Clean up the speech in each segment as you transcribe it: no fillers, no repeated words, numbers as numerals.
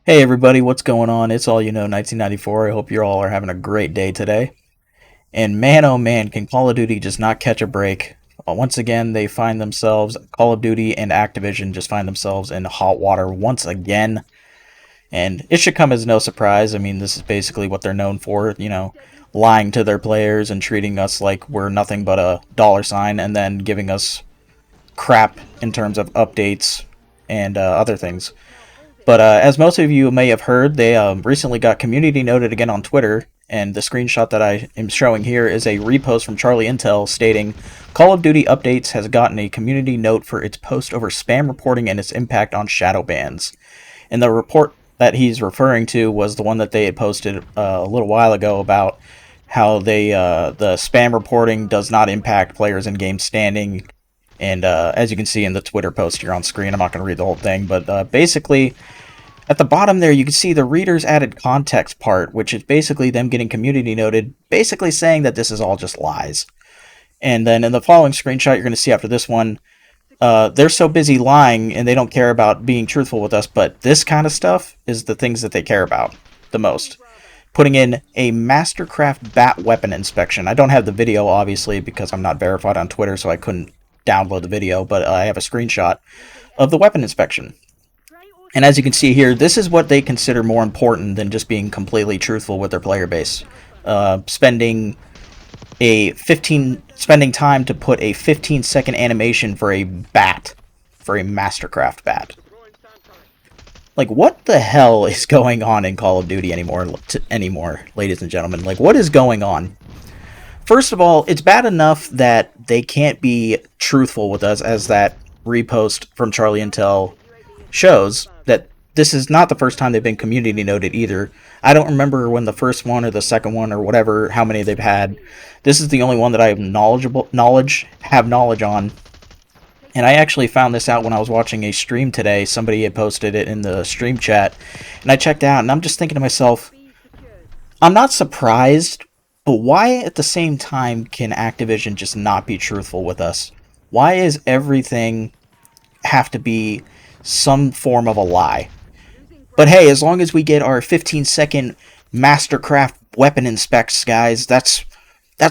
Hey everybody, what's going on? It's all you know 1994. I hope you all are having a great day today. And man oh man, can Call of Duty just not catch a break. Once again, they find themselves, Call of Duty and Activision just find themselves in hot water once again. And it should come as no surprise. I mean, this is basically what they're known for, lying to their players and treating us like we're nothing but a dollar sign and then giving us crap in terms of updates and other things. But as most of you may have heard, they recently got community noted again on Twitter, and the screenshot that I am showing here is a repost from Charlie Intel stating, Call of Duty Updates has gotten a community note for its post over spam reporting and its impact on shadow bans. And the report that he's referring to was the one that they had posted a little while ago about how the spam reporting does not impact players in game standing. And as you can see in the Twitter post here on screen, I'm not going to read the whole thing, but basically, at the bottom there, you can see the readers added context part, which is basically them getting community noted, basically saying that this is all just lies. And then in the following screenshot, you're going to see after this one, they're so busy lying and they don't care about being truthful with us, but this kind of stuff is the things that they care about the most. Putting in a Mastercraft bat weapon inspection. I don't have the video, obviously, because I'm not verified on Twitter, so I couldn't download the video, but I have a screenshot of the weapon inspection. And as you can see here, this is what they consider more important than just being completely truthful with their player base. Spending time to put a 15-second animation for a bat, for a Mastercraft bat. Like, what the hell is going on in Call of Duty anymore, ladies and gentlemen? Like, what is going on? First of all, it's bad enough that they can't be truthful with us, as that repost from Charlie Intel shows, that this is not the first time they've been community noted either. I don't remember when the first one or the second one or whatever, how many they've had. This is the only one that I have knowledge on. And I actually found this out when I was watching a stream today. Somebody had posted it in the stream chat, and I checked out, and I'm just thinking to myself, I'm not surprised, but why at the same time can Activision just not be truthful with us? Why is everything have to be some form of a lie? But hey, as long as we get our 15-second Mastercraft weapon inspects, guys, that's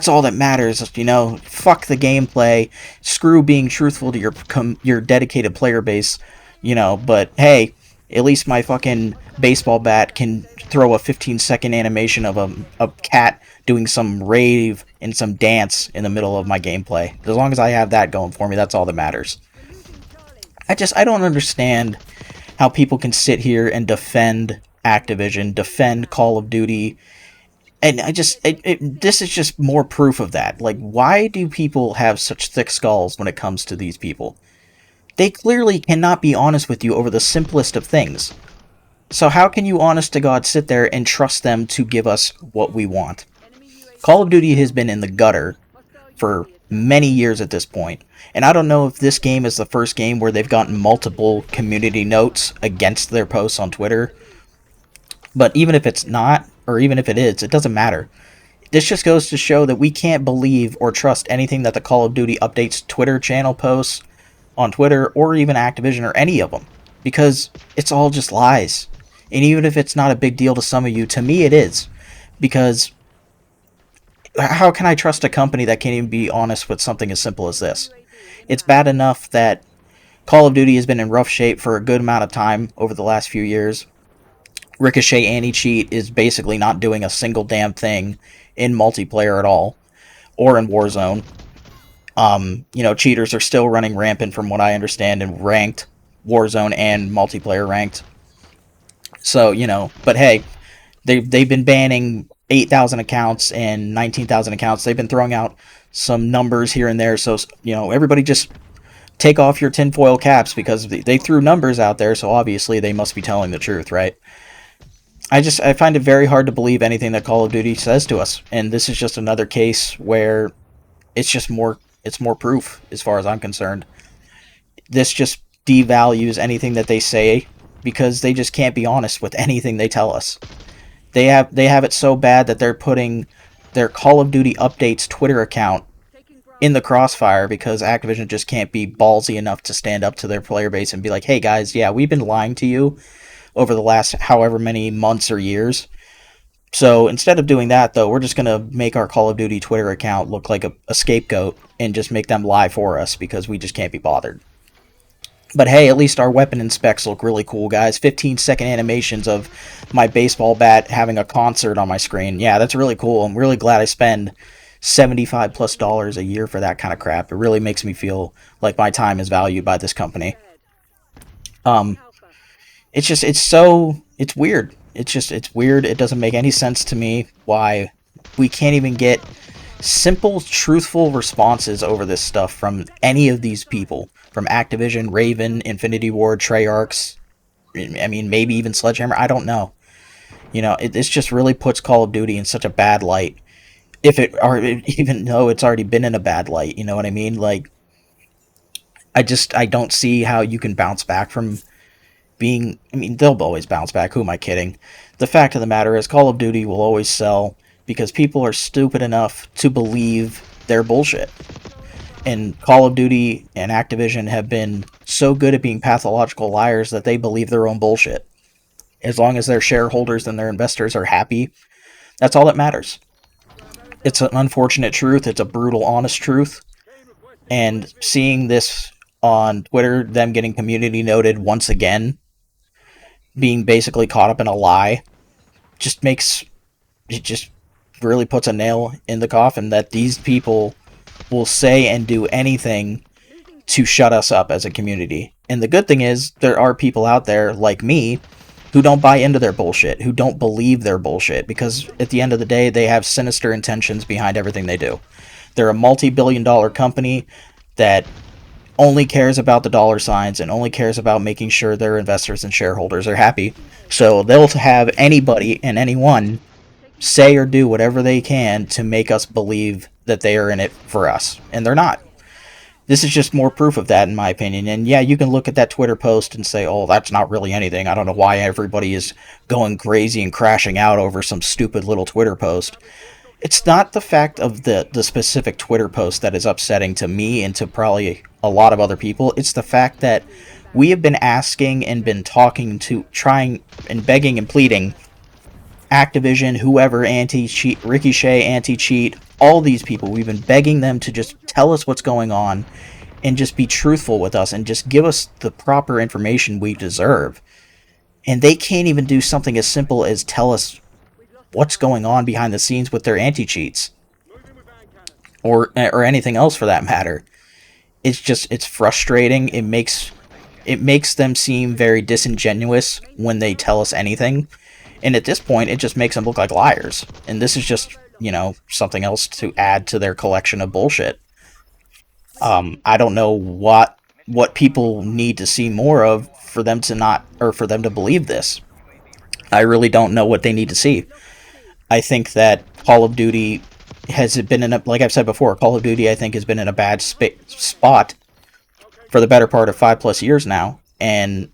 all that matters. Fuck the gameplay. Screw being truthful to your dedicated player base. But hey, at least my fucking baseball bat can throw a 15-second animation of a cat doing some rave and some dance in the middle of my gameplay. As long as I have that going for me, that's all that matters. I don't understand how people can sit here and defend Activision, defend Call of Duty, and this is just more proof of that. Like, why do people have such thick skulls when it comes to these people? They clearly cannot be honest with you over the simplest of things. So how can you, honest to God, sit there and trust them to give us what we want? Call of Duty has been in the gutter for many years at this point, and I don't know if this game is the first game where they've gotten multiple community notes against their posts on Twitter. But even if it's not, or even if it is, it doesn't matter. This just goes to show that we can't believe or trust anything that the Call of Duty Updates Twitter channel posts on Twitter, or even Activision, or any of them, because it's all just lies. And even if it's not a big deal to some of you, to me it is, because how can I trust a company that can't even be honest with something as simple as this? It's bad enough that Call of Duty has been in rough shape for a good amount of time over the last few years. Ricochet Anti-Cheat is basically not doing a single damn thing in multiplayer at all, or in Warzone. Cheaters are still running rampant from what I understand in ranked Warzone and multiplayer ranked. So, but hey, they've been banning 8,000 accounts and 19,000 accounts. They've been throwing out some numbers here and there, so, everybody just take off your tinfoil caps, because they threw numbers out there, so obviously they must be telling the truth, right? I find it very hard to believe anything that Call of Duty says to us, and this is just another case where it's more proof, as far as I'm concerned. This just devalues anything that they say, because they just can't be honest with anything they tell us. They have it so bad that they're putting their Call of Duty Updates Twitter account in the crossfire, because Activision just can't be ballsy enough to stand up to their player base and be like, hey guys, yeah, we've been lying to you, over the last however many months or years. So instead of doing that, though, we're just going to make our Call of Duty Twitter account look like a scapegoat and just make them lie for us because we just can't be bothered. But hey, at least our weapon and specs look really cool, guys. 15-second animations of my baseball bat having a concert on my screen. Yeah, that's really cool. I'm really glad I spend $75+ a year for that kind of crap. It really makes me feel like my time is valued by this company. It's weird. It's weird. It doesn't make any sense to me why we can't even get simple, truthful responses over this stuff from any of these people. From Activision, Raven, Infinity Ward, Treyarch, I mean, maybe even Sledgehammer, I don't know. This just really puts Call of Duty in such a bad light. Even though it's already been in a bad light, you know what I mean? Like, I don't see how you can bounce back from being, I mean, they'll always bounce back, who am I kidding? The fact of the matter is, Call of Duty will always sell because people are stupid enough to believe their bullshit. And Call of Duty and Activision have been so good at being pathological liars that they believe their own bullshit. As long as their shareholders and their investors are happy, that's all that matters. It's an unfortunate truth. It's a brutal, honest truth. And seeing this on Twitter, them getting community noted once again, being basically caught up in a lie, just really puts a nail in the coffin that these people will say and do anything to shut us up as a community. And the good thing is, there are people out there like me who don't buy into their bullshit, who don't believe their bullshit, because at the end of the day, they have sinister intentions behind everything they do. They're a multi-billion-dollar company that only cares about the dollar signs and only cares about making sure their investors and shareholders are happy. So they'll have anybody and anyone say or do whatever they can to make us believe that they are in it for us. And they're not. This is just more proof of that, in my opinion. And yeah, you can look at that Twitter post and say, oh, that's not really anything. I don't know why everybody is going crazy and crashing out over some stupid little Twitter post. It's not the fact of the specific Twitter post that is upsetting to me and to probably a lot of other people. It's the fact that we have been asking and been talking to, trying and begging and pleading Activision, whoever, anti-cheat, Ricochet, anti-cheat, all these people, we've been begging them to just tell us what's going on and just be truthful with us and just give us the proper information we deserve. And they can't even do something as simple as tell us what's going on behind the scenes with their anti-cheats. Or anything else for that matter. It's frustrating. It makes them seem very disingenuous when they tell us anything. And at this point, it just makes them look like liars. And this is just, something else to add to their collection of bullshit. I don't know what people need to see more of for them to believe this. I really don't know what they need to see. I think that Call of Duty like I've said before, Call of Duty, I think, has been in a bad spot for the better part of 5+ years now. And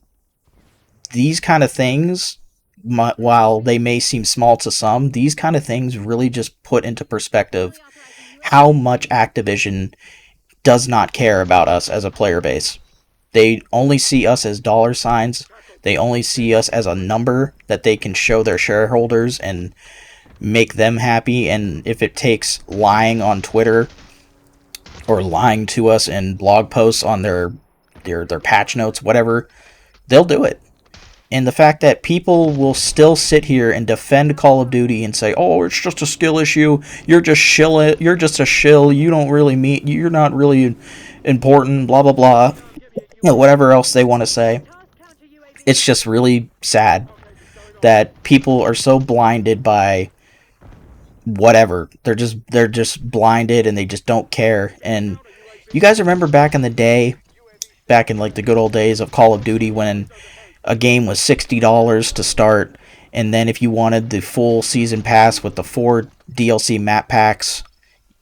these kind of things, while they may seem small to some, these kind of things really just put into perspective how much Activision does not care about us as a player base. They only see us as dollar signs. They only see us as a number that they can show their shareholders and make them happy. And if it takes lying on Twitter or lying to us in blog posts on their patch notes, whatever, they'll do it. And the fact that people will still sit here and defend Call of Duty and say, "Oh, it's just a skill issue. You're just a shill. You're not really important." Blah blah blah. Whatever else they want to say. It's just really sad that people are so blinded by whatever. They're just blinded and they just don't care. And you guys remember back in the day, back in like the good old days of Call of Duty, when a game was $60 to start, and then if you wanted the full season pass with the 4 DLC map packs,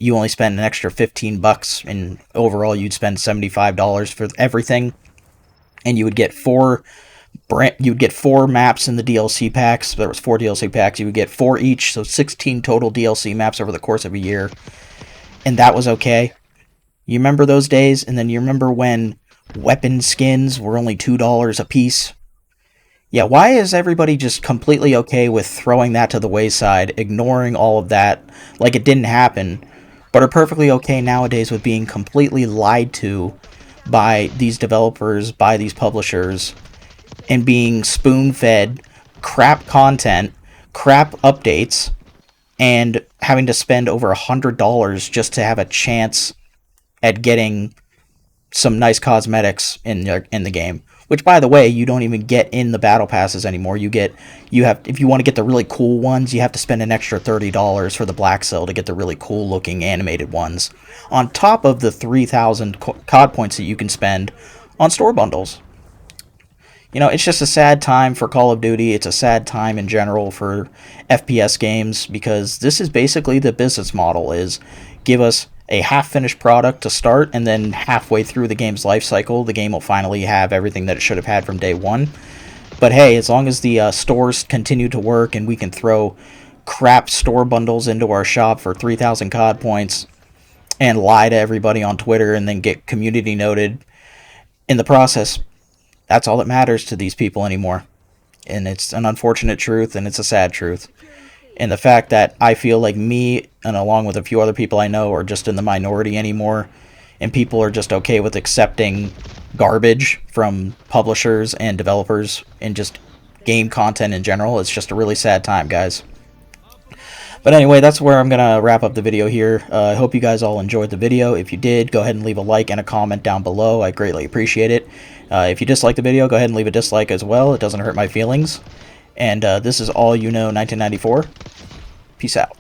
you only spend an extra $15, and overall you'd spend $75 for everything, and you would get 4 maps in the DLC packs. There was 4 DLC packs. You would get 4 each, so 16 total DLC maps over the course of a year, and that was okay. You remember those days? And then you remember when weapon skins were only $2 a piece? Yeah, why is everybody just completely okay with throwing that to the wayside, ignoring all of that like it didn't happen, but are perfectly okay nowadays with being completely lied to by these developers, by these publishers, and being spoon fed crap content, crap updates, and having to spend over $100 just to have a chance at getting some nice cosmetics in the game. Which, by the way, you don't even get in the battle passes anymore. You have if you want to get the really cool ones, you have to spend an extra $30 for the black cell to get the really cool looking animated ones, on top of the 3,000 COD points that you can spend on store bundles. It's just a sad time for Call of Duty. It's a sad time in general for FPS games, because this is basically the business model: is give us a half-finished product to start, and then halfway through the game's life cycle, the game will finally have everything that it should have had from day one. But hey, as long as the stores continue to work and we can throw crap store bundles into our shop for 3,000 COD points and lie to everybody on Twitter and then get community noted in the process, that's all that matters to these people anymore. And it's an unfortunate truth, and it's a sad truth. And the fact that I feel like me, and along with a few other people I know, are just in the minority anymore, and people are just okay with accepting garbage from publishers and developers and just game content in general, it's just a really sad time, guys. But anyway, that's where I'm going to wrap up the video here. I hope you guys all enjoyed the video. If you did, go ahead and leave a like and a comment down below. I greatly appreciate it. If you dislike the video, go ahead and leave a dislike as well. It doesn't hurt my feelings. And this is All You Know 1994. Peace out.